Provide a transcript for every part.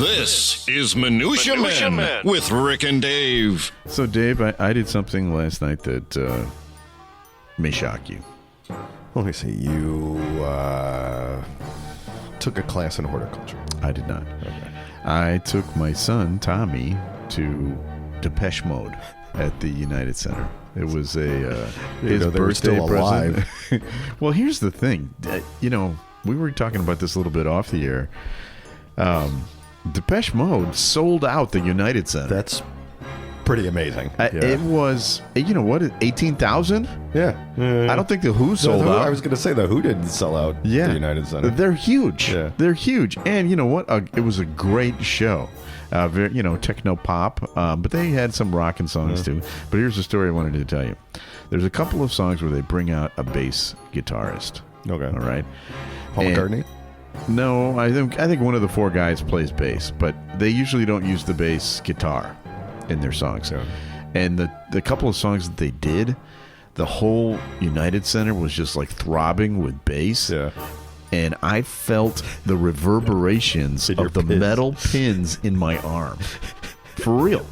This is Minutia Men with Rick and Dave. So, Dave, I did something last night that may shock you. Let me see. You took a class in horticulture. I did not. Okay. I took my son, Tommy, to Depeche Mode at the United Center. It was his birthday still present. Well, here's the thing. We were talking about this a little bit off the air. Depeche Mode sold out the United Center. That's pretty amazing. It was, 18,000? Yeah. I don't think the Who sold out. I was going to say the Who didn't sell out the United Center. They're huge. Yeah. They're huge. And you know what? It was a great show. Very, techno pop, but they had some rockin' songs too. But here's the story I wanted to tell you. There's a couple of songs where they bring out a bass guitarist. Okay. All right. Paul McCartney? No, I think one of the four guys plays bass, but they usually don't use the bass guitar in their songs. Yeah. And the couple of songs that they did, the whole United Center was just like throbbing with bass. Yeah. And I felt the reverberations of the metal pins in my arm. For real.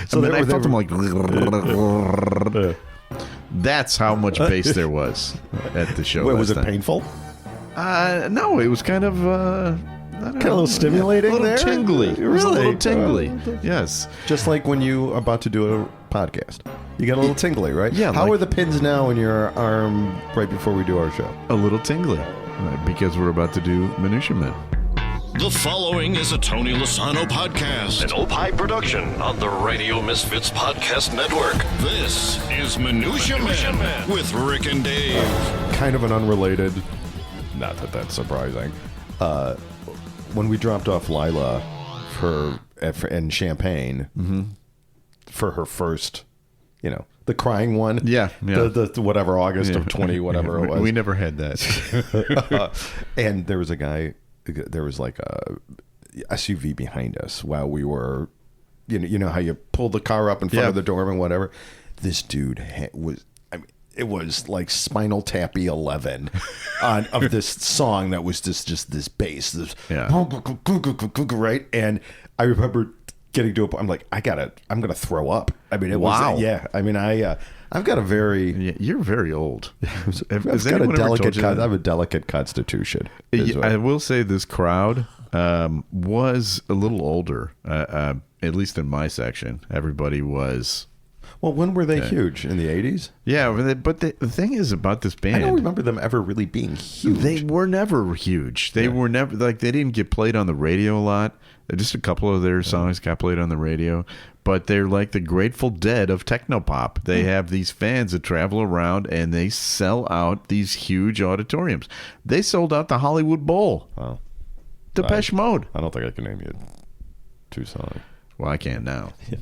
So I felt them like... That's how much bass there was at the show. Wait, was it night. painful? No, it was kind of... Kind of a little stimulating a little there? tingly. Really? It was a little tingly. Yes. Just like when you are about to do a podcast. You get a little tingly, right? Yeah. How are the pins now in your arm right before we do our show? A little tingly. Because we're about to do Minutia Men. The following is a Tony Lasano podcast, an Opie production on the Radio Misfits Podcast Network. This is Minutia Men with Rick and Dave. Kind of an unrelated, not that that's surprising. When we dropped off Lila in Champaign for her first, the crying one. Yeah. The whatever, August of 20, whatever it was. We never had that. And there was a guy, there was like a SUV behind us while we were, you know how you pull the car up in front of the door and whatever. This dude it was like Spinal Tappy 11 of this song that was just this bass, right? And I remember getting to I'm like, I'm gonna throw up. I mean, it was I mean, I've got a very you're very old. I have a delicate constitution. I will say this crowd was a little older, at least in my section. Everybody was. Well, when were they huge? In the 80s? Yeah, but the thing is about this band... I don't remember them ever really being huge. They were never huge. They were never... Like, they didn't get played on the radio a lot. Just a couple of their songs got played on the radio. But they're like the Grateful Dead of technopop. They have these fans that travel around, and they sell out these huge auditoriums. They sold out the Hollywood Bowl. Wow. Depeche Mode. I don't think I can name you two songs. Well, I can now. Yeah.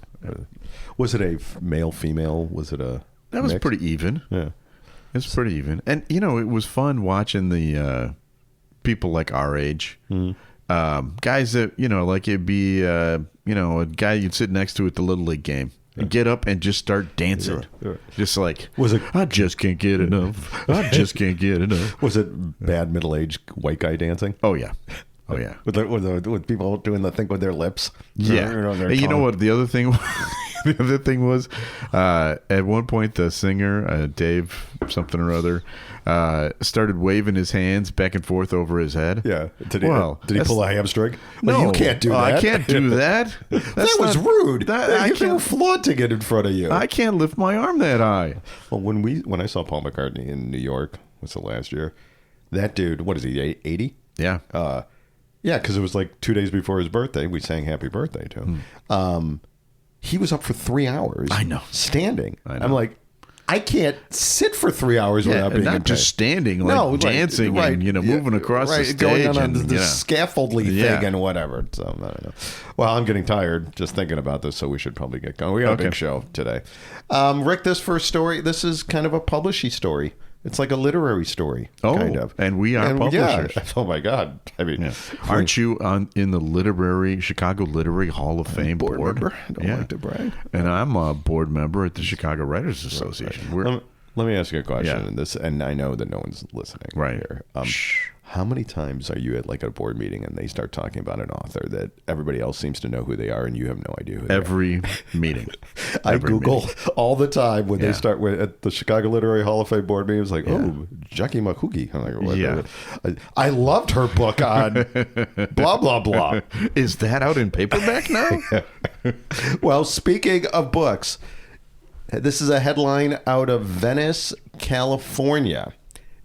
Was it a male, female? Was it a That was pretty even. Yeah. It's pretty even. And, it was fun watching the people like our age. Guys that, like it'd be, a guy you'd sit next to at the Little League game. And get up and just start dancing. Yeah. Just like, was it? I just can't get enough. I just can't get enough. Was it bad middle-aged white guy dancing? Oh, yeah. Oh, yeah. With people doing the thing with their lips? Yeah. Hey, you know what? The other thing was, at one point, the singer, Dave something or other, started waving his hands back and forth over his head. Yeah. Did he pull a hamstring? No. Well, you can't do that. I can't do that. That was rude. You're flaunting it in front of you. I can't lift my arm that high. Well, when I saw Paul McCartney in New York, was the last year, that dude, what is he, 80? Yeah. Yeah, because it was like 2 days before his birthday. We sang happy birthday to him. He was up for 3 hours. I know. Standing. I know. I'm like, I can't sit for 3 hours without being not in just standing, like dancing and moving across the stage. Going on and, the scaffolding thing and whatever. So, I don't know. Well, I'm getting tired just thinking about this, so we should probably get going. We got a big show today. Rick, this first story, this is kind of a publishy story. It's like a literary story, kind of. And we are publishers. Yeah. Oh, my God. I mean, aren't you in the Chicago Literary Hall of Fame board? Member. I don't like to brag. And I'm a board member at the Chicago Writers Association. Let me ask you a question, Yeah. and I know that no one's listening Right. here. How many times are you at like a board meeting and they start talking about an author that everybody else seems to know who they are and you have no idea who they are? Every meeting. I Every Google meeting. all the time when they start at the Chicago Literary Hall of Fame board meeting. It's like, oh, Jackie Makugi. I'm like, what? Yeah. I loved her book on blah, blah, blah. Is that out in paperback now? Well, speaking of books, this is a headline out of Venice, California.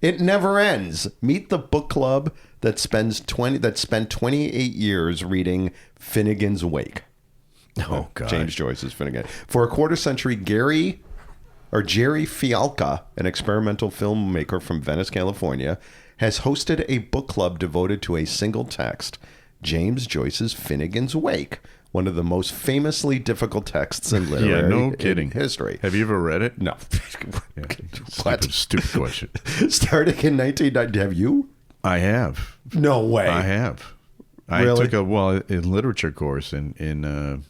It never ends. Meet the book club that spent 28 years reading Finnegan's Wake. Oh, God. James Joyce's Finnegan. For a quarter century, Jerry Fialka, an experimental filmmaker from Venice, California, has hosted a book club devoted to a single text, James Joyce's Finnegan's Wake, one of the most famously difficult texts in literary history. Have you ever read it? No. Stupid question. Starting in 1990. Have you? I have. No way. I have. Really? I took a literature course in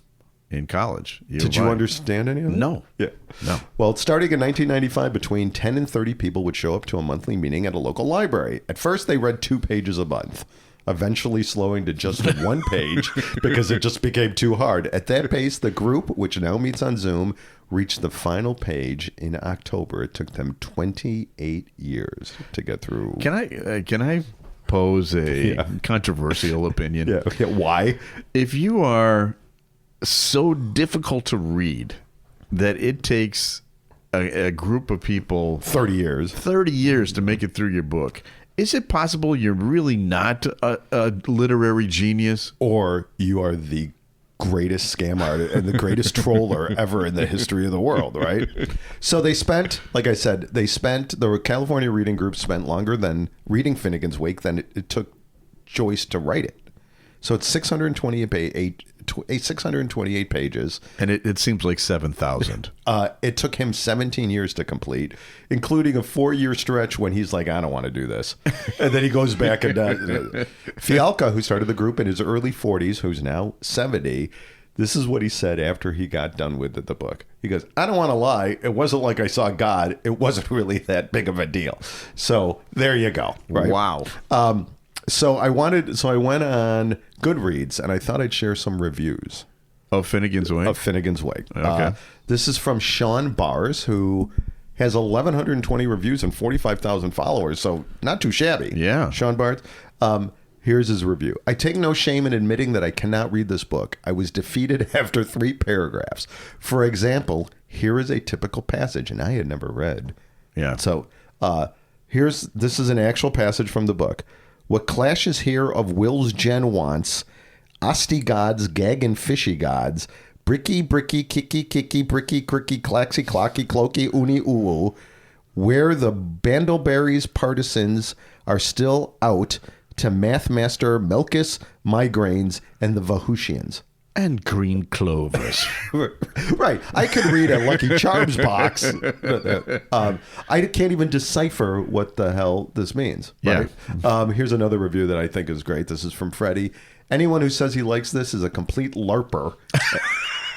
college. Did you understand any of it? No. Yeah. No. Well, starting in 1995, between 10 and 30 people would show up to a monthly meeting at a local library. At first, they read 2 pages a month, eventually slowing to just 1 page because it just became too hard. At that pace, the group, which now meets on Zoom, reached the final page in October. It took them 28 years to get through. Can I pose a controversial opinion? Yeah. Okay. Why? If you are so difficult to read that it takes a group of people 30 years to make it through your book, is it possible you're really not a literary genius? Or you are the greatest scam artist and the greatest troller ever in the history of the world, right? So they spent, like I said, the California reading group spent longer than reading Finnegan's Wake than it took Joyce to write it. So it's 628 pages. And it seems like 7,000. It took him 17 years to complete, including a 4-year stretch when he's like, I don't want to do this. And then he goes back and does. Fialka, who started the group in his early 40s, who's now 70, this is what he said after he got done with the book. He goes, I don't want to lie. It wasn't like I saw God. It wasn't really that big of a deal. So there you go. Right? Wow. So I went on Goodreads and I thought I'd share some reviews Of Finnegan's Wake? of Finnegan's Wake. Okay. This is from Sean Bars, who has 1,120 reviews and 45,000 followers, so not too shabby. Yeah. Sean Bars. Here's his review. I take no shame in admitting that I cannot read this book. I was defeated after 3 paragraphs. For example, here is a typical passage, and I had never read. Yeah. So this is an actual passage from the book. What clashes here of wills Jen wants, Asti gods, gag and fishy gods, bricky, kicky, bricky, cricky, claxy, clocky, cloaky, uni, oo, where the Bandleberries partisans are still out to Mathmaster Melkus, Migraines, and the Vahushians. And green clovers. Right. I could read a Lucky Charms box. I can't even decipher what the hell this means. Right? Yeah. Here's another review that I think is great. This is from Freddie. Anyone who says he likes this is a complete LARPer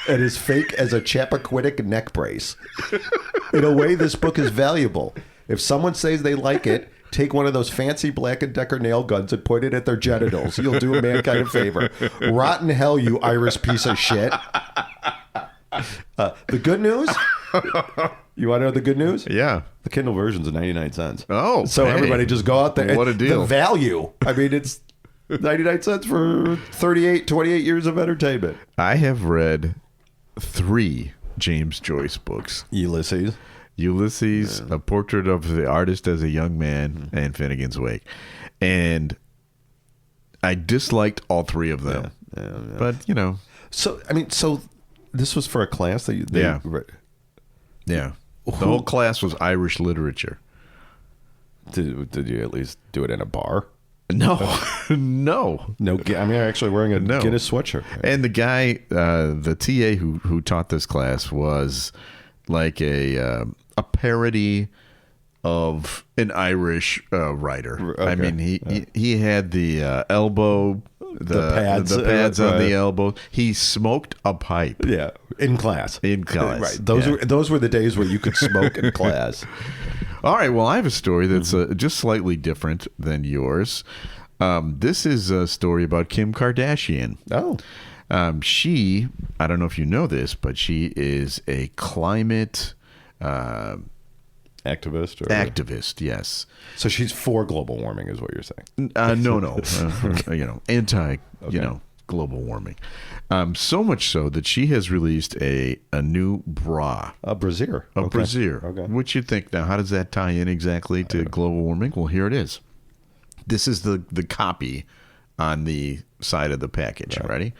and is fake as a Chappaquiddick neck brace. In a way, this book is valuable. If someone says they like it, take one of those fancy Black & Decker nail guns and point it at their genitals. You'll do a mankind a favor. Rotten hell, you Irish piece of shit. The good news? You want to know the good news? Yeah. The Kindle version's 99 cents. Oh, so hey. everybody just go out there. What a deal. The value. I mean, it's 99 cents for 28 years of entertainment. I have read 3 James Joyce books. Ulysses, A Portrait of the Artist as a Young Man, and Finnegan's Wake. And I disliked all 3 of them. Yeah. But, you know. So this was for a class that Yeah. The whole class was Irish literature. Did you at least do it in a bar? No. No. No, I mean, I'm actually wearing a Guinness sweatshirt. And the guy, the TA who taught this class was like a parody of an Irish writer. Okay. I mean, he had the elbow, the pads on the elbow. He smoked a pipe. Yeah, in class. Right. Those were the days where you could smoke in class. All right. Well, I have a story that's just slightly different than yours. This is a story about Kim Kardashian. Oh. She, I don't know if you know this, but she is a climate activist. Activist, yes. So she's for global warming, is what you're saying? No. Anti, global warming. So much so that she has released a new bra. A brassiere. A brassiere. Okay. What you think now? How does that tie in exactly to global warming? Well, here it is. This is the copy on the side of the package. Right. Ready?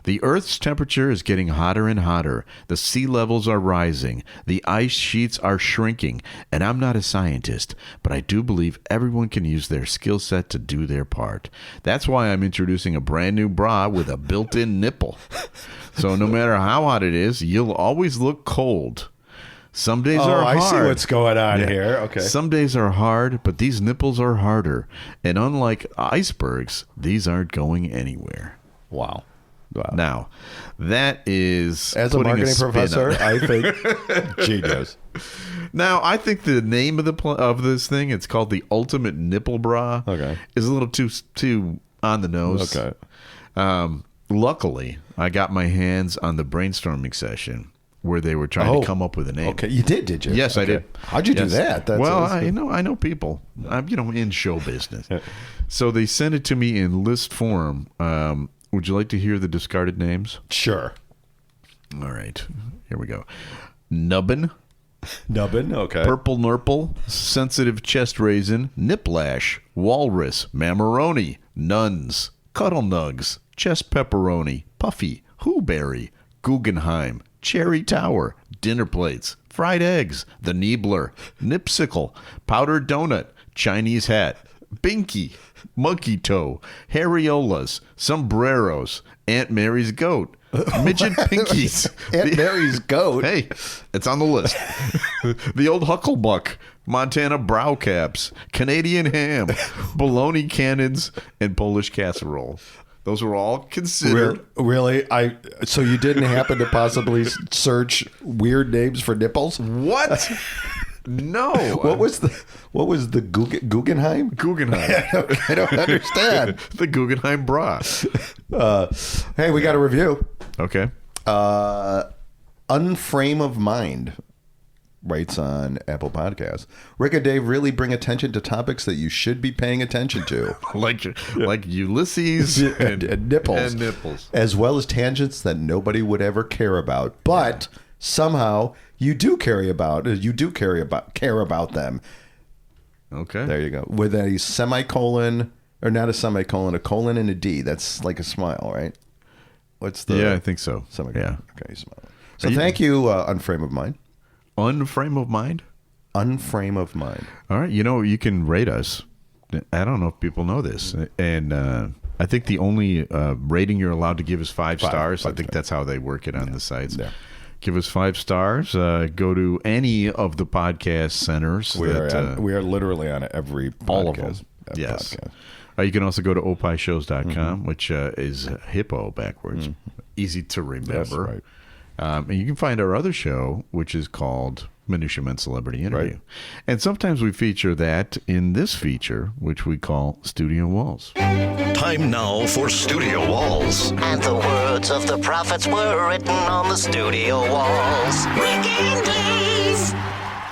The Earth's temperature is getting hotter and hotter. The sea levels are rising. The ice sheets are shrinking. And I'm not a scientist, but I do believe everyone can use their skill set to do their part. That's why I'm introducing a brand new bra with a built-in nipple. So no matter how hot it is, you'll always look cold. Some days are hard. I see what's going on here. Okay. Some days are hard, but these nipples are harder. And unlike icebergs, these aren't going anywhere. Wow. Now, that is as a marketing professor, I think genius. Now, I think the name of this thing, it's called the Ultimate Nipple Bra. Okay. Is a little too on the nose. Okay. Luckily, I got my hands on the brainstorming session where they were trying to come up with a name. Okay, you did you? Yes, okay. I did. How'd you do that? That's I know people. I'm in show business. So they sent it to me in list form. Would you like to hear the discarded names? Sure. All right. Here we go. Nubbin. Okay. Purple Nurple. Sensitive Chest Raisin. Niplash. Walrus. Mamaroni. Nuns. Cuddle Nugs. Chest Pepperoni. Puffy. Whoberry. Guggenheim. Cherry Tower. Dinner Plates. Fried Eggs. The Niebler. Nipsicle. Powdered Donut. Chinese Hat. Binky. Monkey Toe, Harriolas, Sombreros, Aunt Mary's Goat, Midget Pinkies. Aunt Mary's Goat? Hey, it's on the list. The Old Hucklebuck, Montana Brow Caps, Canadian Ham, Bologna Cannons, and Polish Casserole. Those were all considered. Really? So you didn't happen to possibly search weird names for nipples? What? No. What was the Guggenheim? Guggenheim. I don't understand. The Guggenheim bra. Hey, we got a review. Okay. Unframe of Mind writes on Apple Podcasts. Rick and Dave really bring attention to topics that you should be paying attention to. like Ulysses and nipples. As well as tangents that nobody would ever care about. But somehow you do care about them. Okay. There you go. With a semicolon, or not a semicolon, a colon and a D. That's like a smile, right? What's the... Yeah, I think so. Semicolon. Yeah. Okay, smile. So thank you, Unframe of Mind. Unframe of Mind? Unframe of Mind. All right. You can rate us. I don't know if people know this. And I think the only rating you're allowed to give is 5 stars. I think that's how they work it on the sites. Yeah. Give us 5 stars. Go to any of the podcast centers. We are literally on every podcast. All of them. Yes. You can also go to opishows.com, which is hippo backwards. Easy to remember. That's right. And you can find our other show, which is called Minutia Men Celebrity Interview. Right. And sometimes we feature that in this feature, which we call Studio Walls. Time now for Studio Walls. And the words of the prophets were written on the studio walls. Rick and Dave.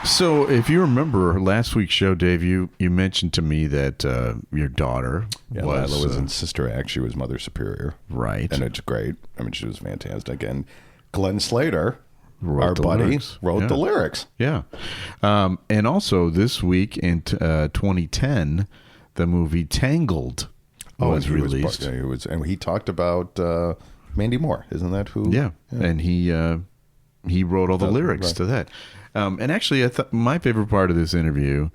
So if you remember last week's show, Dave, you mentioned to me that your daughter was in Sister Act. She was Mother Superior. Right. And it's great. I mean, she was fantastic. And Glenn Slater, our buddy, wrote the lyrics. Yeah. And also this week in 2010, the movie Tangled was released. And he talked about Mandy Moore. Isn't that who? Yeah. And he wrote all the lyrics to that. And actually, I thought my favorite part of this interview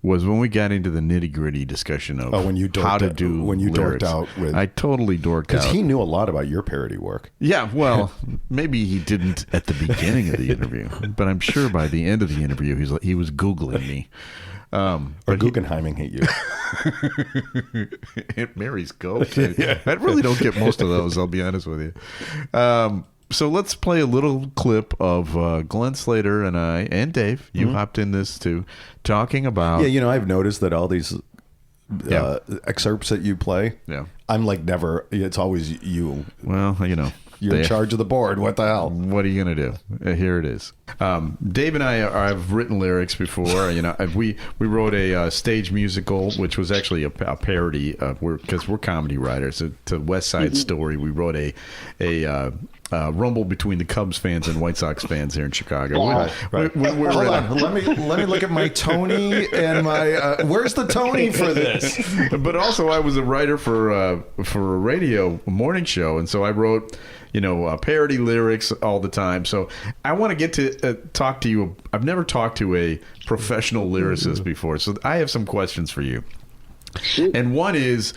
was when we got into the nitty-gritty discussion of how to do lyrics. Dorked out with... I totally dorked out. Because he knew a lot about your parody work. Yeah, well, maybe he didn't at the beginning of the interview, but I'm sure by the end of the interview, he was Googling me. Or Guggenheiming hate you. Aunt Mary's goat. I really don't get most of those, I'll be honest with you. So let's play a little clip of Glenn Slater and I, and Dave, you hopped in this too, talking about... Yeah, you know, I've noticed that all these excerpts that you play, I'm like never, it's always you. Well, you know. You're in charge of the board. What the hell? What are you going to do? Here it is. Dave and I've written lyrics before. You know, we wrote a stage musical, which was actually a parody because we're comedy writers. To West Side Story, we wrote a rumble between the Cubs fans and White Sox fans here in Chicago. Hold on, let me look at my Tony and my. Where's the Tony for this? But also, I was a writer for a radio morning show, and so I wrote, parody lyrics all the time. So I want to get to talk to you. I've never talked to a professional lyricist before, so I have some questions for you. And one is,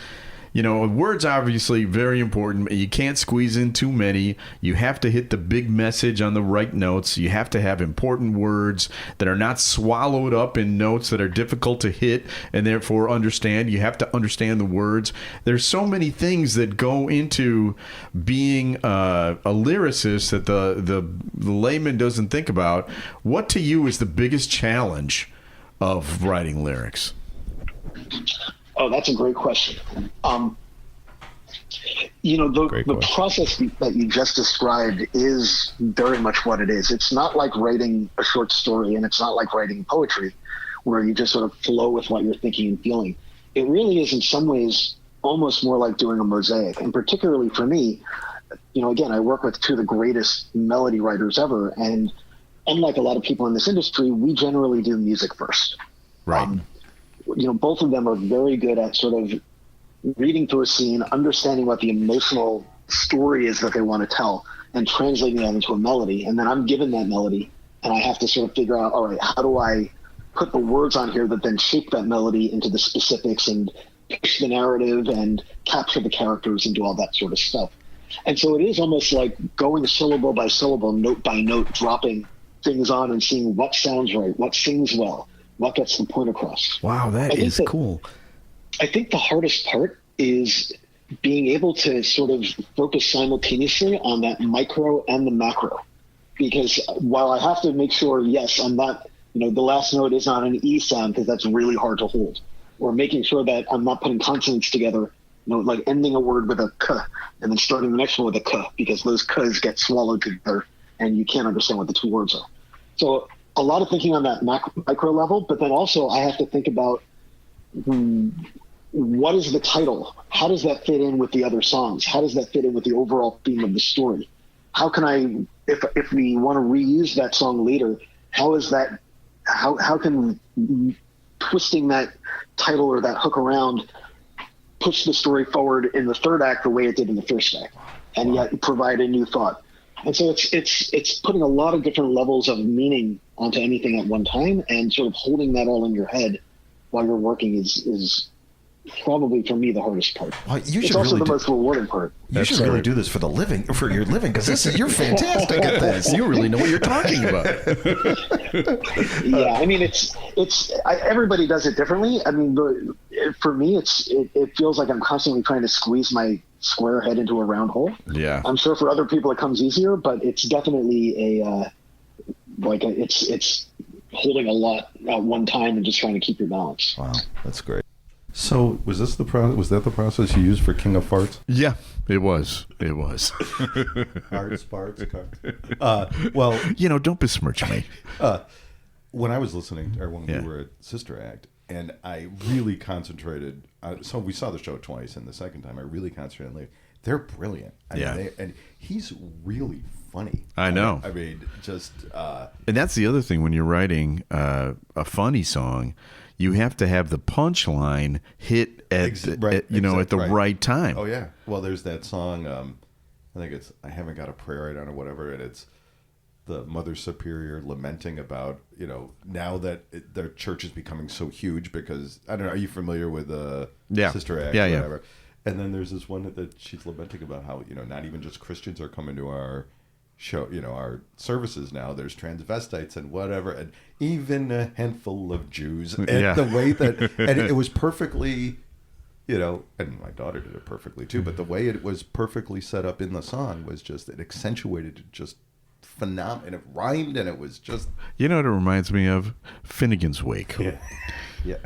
words obviously very important. You can't squeeze in too many. You have to hit the big message on the right notes. You have to have important words that are not swallowed up in notes that are difficult to hit and therefore understand. You have to understand the words. There's so many things that go into being a lyricist that the layman doesn't think about. What to you is the biggest challenge of writing lyrics? Oh, that's a great question. The process that you just described is very much what it is. It's not like writing a short story, and it's not like writing poetry where you just sort of flow with what you're thinking and feeling. It really is in some ways almost more like doing a mosaic. And particularly for me, again, I work with two of the greatest melody writers ever. And unlike a lot of people in this industry, we generally do music first. Right. Both of them are very good at sort of reading through a scene, understanding what the emotional story is that they want to tell, and translating that into a melody. And then I'm given that melody, and I have to sort of figure out, all right, how do I put the words on here that then shape that melody into the specifics and push the narrative and capture the characters and do all that sort of stuff. And so it is almost like going syllable by syllable, note by note, dropping things on and seeing what sounds right, what sings well, what gets the point across. Wow, that is cool. I think the hardest part is being able to sort of focus simultaneously on that micro and the macro. Because while I have to make sure, yes, I'm not, the last note is not an E sound because that's really hard to hold. Or making sure that I'm not putting consonants together, like ending a word with a K and then starting the next one with a K, because those Ks get swallowed together and you can't understand what the two words are. So a lot of thinking on that micro level, but then also I have to think about what is the title? How does that fit in with the other songs? How does that fit in with the overall theme of the story? How can I, if we want to reuse that song later, how can twisting that title or that hook around push the story forward in the third act the way it did in the first act, and yet provide a new thought? And so it's putting a lot of different levels of meaning onto anything at one time, and sort of holding that all in your head while you're working is probably, for me, the hardest part. Well, it's also the most rewarding part. You should really do this for your living, because you're fantastic at this. You really know what you're talking about. Yeah, I mean, everybody does it differently. I mean, for me, it feels like I'm constantly trying to squeeze my square head into a round hole. Yeah, I'm sure for other people it comes easier, but it's definitely it's holding a lot at one time and just trying to keep your balance. Wow, that's great. So was that the process you used for King of Farts? Yeah, it was. Hearts, farts, well, don't besmirch me. When I was listening, or when we were at Sister Act, and I really concentrated. So we saw the show twice, and the second time I really concentrated. Like, they're brilliant. I mean, and he's really funny. I know. I mean, just. And that's the other thing when you're writing a funny song. You have to have the punchline hit at the right time. Oh yeah. Well, there's that song. I think it's "I Haven't Got a Prayer I Don't" or whatever, and it's the Mother Superior lamenting about now that their church is becoming so huge because I don't know. Are you familiar with Sister Act? Yeah, or whatever? And then there's this one that she's lamenting about how not even just Christians are coming to our show, our services now. There's transvestites and whatever, and even a handful of Jews. And the way that, and it was perfectly, and my daughter did it perfectly too, but the way it was perfectly set up in the song was just, it accentuated it just phenomenal, and it rhymed, and it was just. You know what it reminds me of? Finnegan's Wake. Yeah.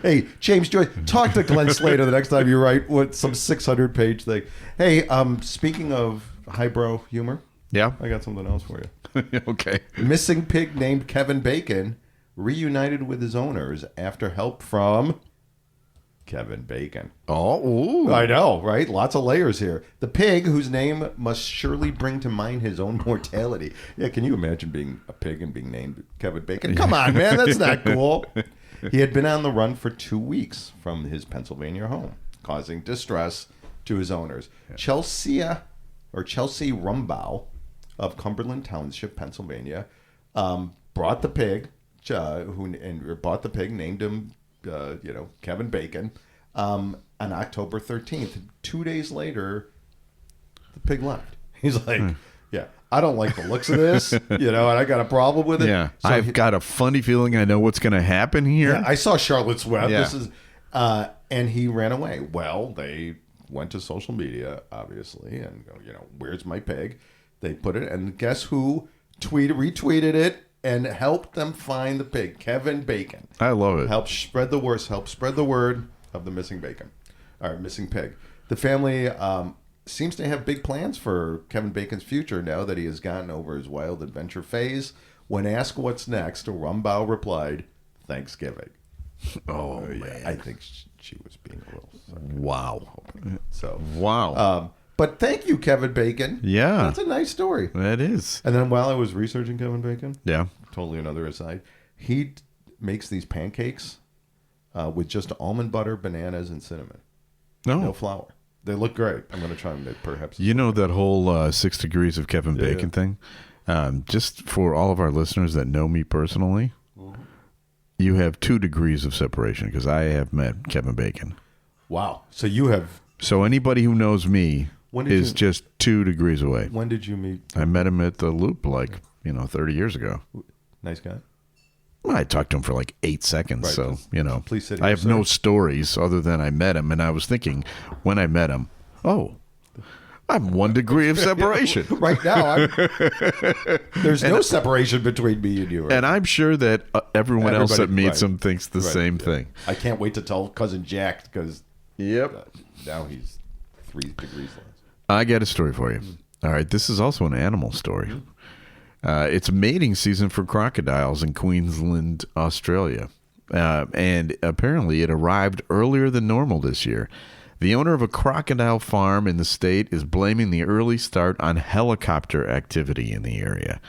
Hey, James Joyce, talk to Glenn Slater the next time you write some 600-page thing. Hey, speaking of highbrow humor, I got something else for you. Okay. Missing pig named Kevin Bacon reunited with his owners after help from Kevin Bacon. Oh, ooh. I know, right? Lots of layers here. The pig, whose name must surely bring to mind his own mortality. Yeah, can you imagine being a pig and being named Kevin Bacon? Come on, man, that's not cool. He had been on the run for 2 weeks from his Pennsylvania home, causing distress to his owners. Chelsea Rumbaugh of Cumberland Township, Pennsylvania, brought the pig, named him, Kevin Bacon, on October 13th. 2 days later, the pig left. He's like, I don't like the looks of this, and I got a problem with it. Yeah, so I've got a funny feeling I know what's going to happen here. Yeah, I saw Charlotte's Web. Yeah. This is, and he ran away. Well, they went to social media, obviously, and where's my pig? They put it, and guess who retweeted it and helped them find the pig? Kevin Bacon. I love it. Help spread the word of the missing missing pig. The family seems to have big plans for Kevin Bacon's future now that he has gotten over his wild adventure phase. When asked what's next, Rumbaugh replied, Thanksgiving. Oh, man. I think she was being a little sarcastic. Wow. So, wow. But thank you, Kevin Bacon. Yeah. That's a nice story. That is. And then while I was researching Kevin Bacon, yeah, totally another aside, he makes these pancakes with just almond butter, bananas, and cinnamon. No flour. They look great. I'm going to try them perhaps. You know that whole 6 degrees of Kevin Bacon thing? Just for all of our listeners that know me personally, you have 2 degrees of separation because I have met Kevin Bacon. Wow. So you have... So anybody who knows me is just 2 degrees away. When did you meet? I met him at the Loop 30 years ago. Nice guy. Well, I talked to him for 8 seconds, right, so, please sit here, I have no stories other than I met him, and I was thinking when I met him, I'm 1 degree of separation. Right now, there's no separation between me and you. Right? And I'm sure that everybody else that meets him thinks the same thing. I can't wait to tell Cousin Jack because now he's 3 degrees less. I got a story for you. All right, this is also an animal story. It's mating season for crocodiles in Queensland, Australia. And apparently it arrived earlier than normal this year. The owner of a crocodile farm in the state is blaming the early start on helicopter activity in the area.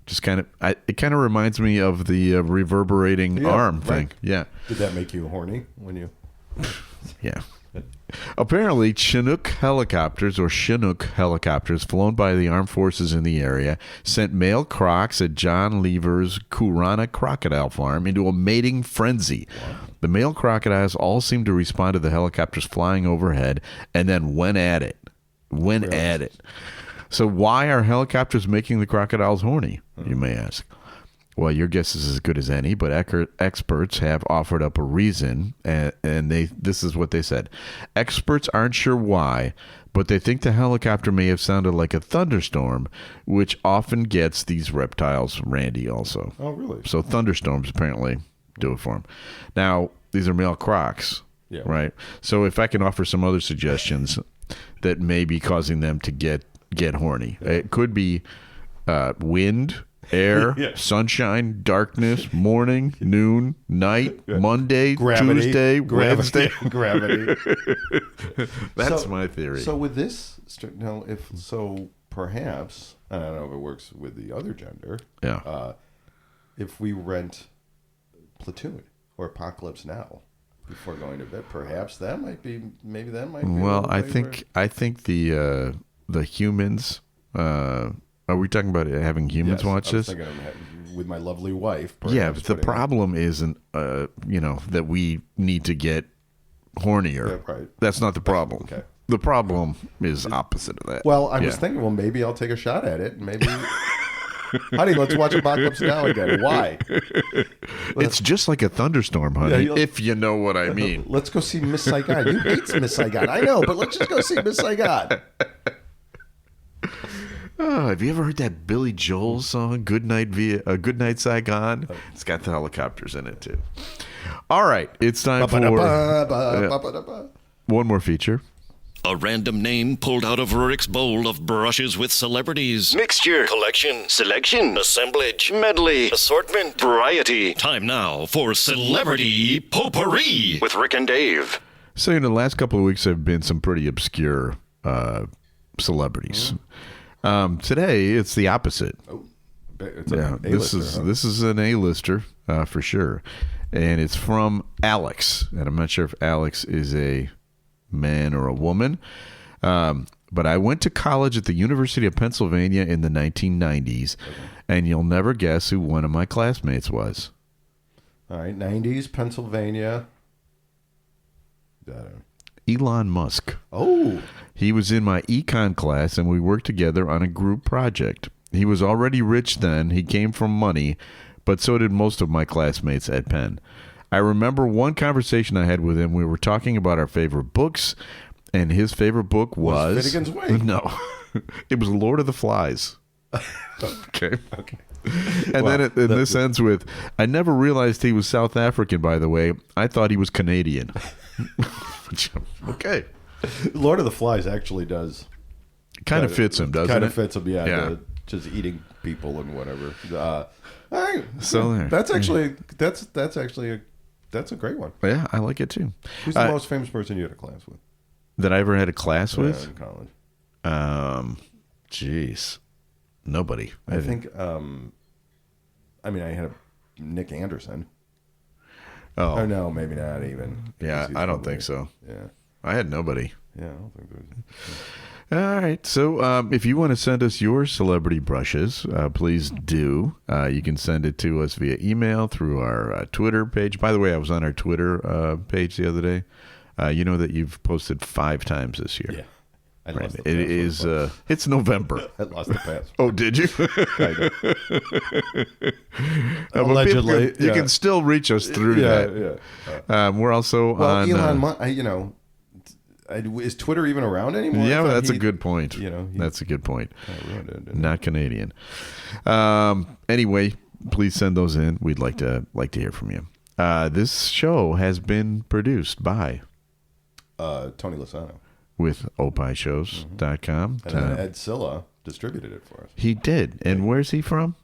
Just it kind of reminds me of the reverberating arm thing. Yeah. Did that make you horny when you... Yeah. Apparently, Chinook helicopters flown by the armed forces in the area sent male crocs at John Lever's Kurana crocodile farm into a mating frenzy. Wow. The male crocodiles all seemed to respond to the helicopters flying overhead and then went at it. So why are helicopters making the crocodiles horny, you may ask? Well, your guess is as good as any, but experts have offered up a reason, and this is what they said. Experts aren't sure why, but they think the helicopter may have sounded like a thunderstorm, which often gets these reptiles randy also. Oh, really? So thunderstorms apparently do it for them. Now, these are male crocs, right? So if I can offer some other suggestions that may be causing them to get horny. It could be wind, air, sunshine, darkness, morning, noon, night, Monday, gravity, Tuesday, Wednesday. Gravity. That's my theory. So with this, perhaps, I don't know if it works with the other gender. Yeah. If we rent Platoon or Apocalypse Now before going to bed, perhaps that might be. Maybe that might be. Well, I think the humans. Are we talking about having humans watch this? I was thinking of with my lovely wife. Yeah, but the problem isn't, that we need to get hornier. Yeah, right. That's not the problem. Okay. The problem is opposite of that. Well, I was thinking, well, maybe I'll take a shot at it. Maybe, honey, let's watch Apocalypse Now again. Why? It's just like a thunderstorm, honey, if you know what I mean. Let's go see Miss Saigon. You hate Miss Saigon. I know, but let's just go see Miss Saigon. Oh, have you ever heard that Billy Joel song, Good Night Saigon? It's got the helicopters in it, too. All right, it's time for one more feature. A random name pulled out of Rurik's bowl of brushes with celebrities. Mixture, collection, selection, assemblage, medley, assortment, variety. Time now for Celebrity Potpourri with Rick and Dave. So, the last couple of weeks have been some pretty obscure celebrities. Today, it's the opposite. It's this is an A-lister for sure. And it's from Alex. And I'm not sure if Alex is a man or a woman. But I went to college at the University of Pennsylvania in the 1990s. And you'll never guess who one of my classmates was. All right, 90s, Pennsylvania. Elon Musk. Oh. He was in my econ class, and we worked together on a group project. He was already rich then. He came from money, but so did most of my classmates at Penn. I remember one conversation I had with him. We were talking about our favorite books, and his favorite book was Finnegan's Wake. No, it was Lord of the Flies. Okay. And then this ends with, I never realized he was South African, by the way. I thought he was Canadian. Okay. Lord of the Flies actually does. Kind of fits him, doesn't it? Kind of fits him, yeah. Yeah. Just eating people and whatever. So there. That's a great one. Yeah, I like it too. Who's the most famous person you had a class with? That I ever had a class with? In college. Jeez. Nobody. I think, I had Nick Anderson. Oh. Oh, no, maybe not even. Yeah, I don't think so. Yeah. I had nobody. Yeah, I don't think there's... All right. So if you want to send us your celebrity brushes, please do. You can send it to us via email through our Twitter page. By the way, I was on our Twitter page the other day. You know that you've posted 5 times this year. Yeah. I Right. lost the It is. It's November. I lost the pass. Oh, did you? Allegedly. You can still reach us through that. Yeah. We're also on. Elon Musk, is Twitter even around anymore? Yeah, that's a good point. That's a good point. Not Canadian. Anyway, please send those in. We'd like to hear from you. This show has been produced by Tony Lasano with opishows.com. And then Ed Silla distributed it for us. He did. And where's he from?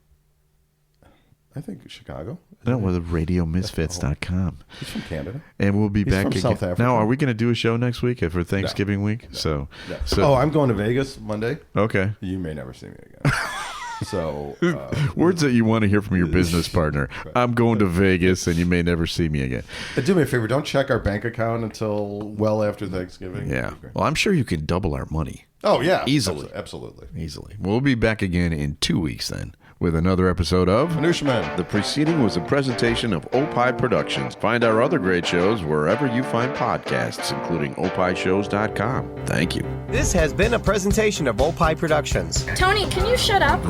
I think Chicago. No, with radiomisfits.com. He's from Canada. And we'll be back from again. South Africa. Now, are we going to do a show next week for Thanksgiving week? No. So I'm going to Vegas Monday. Okay. You may never see me again. So words that you want to hear from your business partner. Right. I'm going to Vegas, and you may never see me again. Do me a favor. Don't check our bank account until well after Thanksgiving. Yeah. Well, I'm sure you can double our money. Oh, yeah. Easily. Absolutely. Easily. We'll be back again in 2 weeks then with another episode of Minutia Man. The preceding was a presentation of Opie Productions. Find our other great shows wherever you find podcasts, including opishows.com. Thank you. This has been a presentation of Opie Productions. Tony, can you shut up?